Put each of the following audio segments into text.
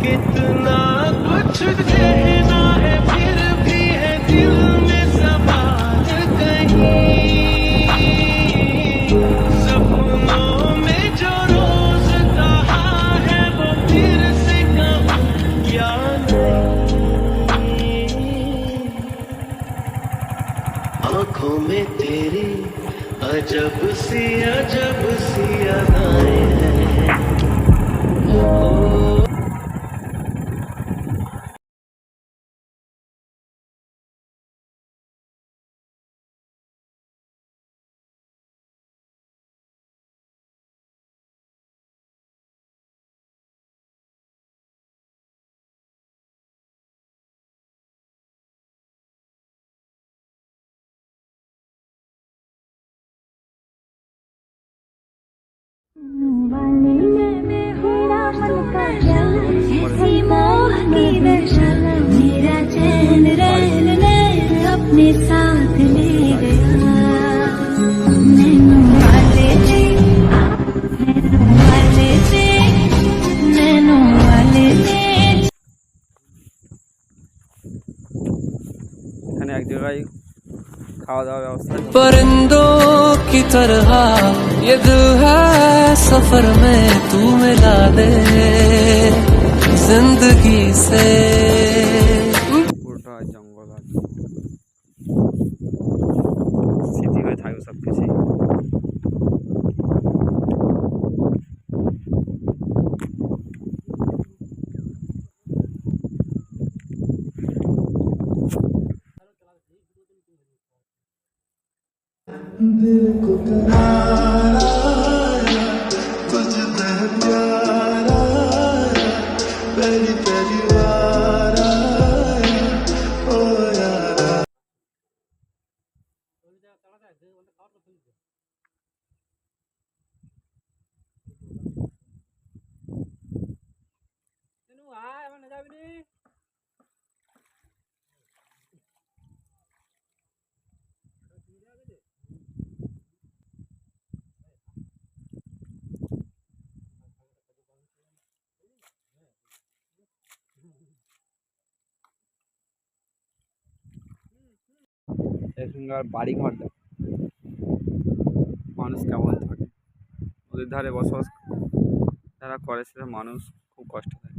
कितना कुछ कहना है फिर भी है दिल में सवाल कहीं। सपनों में जो रोज कहा है वो फिर से कहूँ या नहीं। आंखों में तेरी अजब सी अदाएं हैं। मेरा चैन रैन नैन अपने साथ ले गया। नैनों वाले थे, नैनों वाले थे। এখানে এক জায়গায় খাওয়া দাওয়ার ব্যবস্থা। परिंदों की तरह ये दिल है सफर में तू मिला दे जिंदगी से। পুরোটা জঙ্গল আছে, স্মৃতি হয়ে থাকবে সব কিছু। दिल को करार आया, तुझसे प्यार आया, पहली पहली बार आया, ओ यारा। এখানকার বাড়ি ঘর মানুষ কেমন থাকে, নদীর ধারে বসবাস যারা করে সেটা মানুষ খুব কষ্ট থাকে।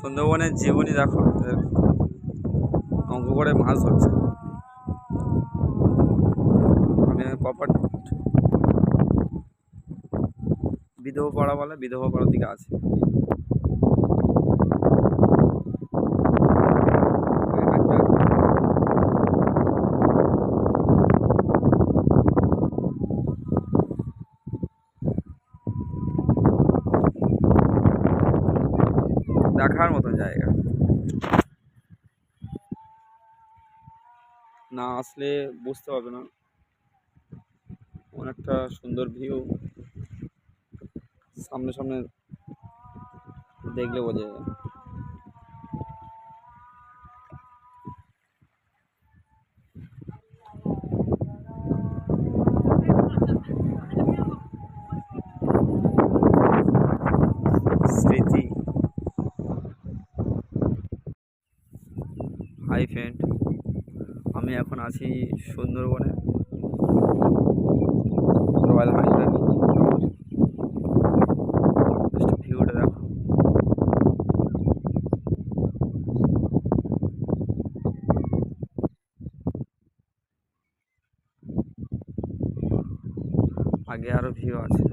সুন্দরবনের জীবনী দেখো, অঙ্ক করে মাছ ধরছে। আমি প্রপার বিধবা পাড়া বলে, বিধবা পাড়ার দিকে আছে। দেখার মতন জায়গা, না আসলে বুঝতে পারবে না। অনেকটা সুন্দর ভিউ, সামনে সামনে দেখলে বোঝা যায়। স্মৃতি। হাই ফ্রেন্ড, আমি এখন আছি সুন্দরবনে, রয়্যাল হাইল্যান্ড। ভিউটা দেখো, আগে আরো ভিউ আছে।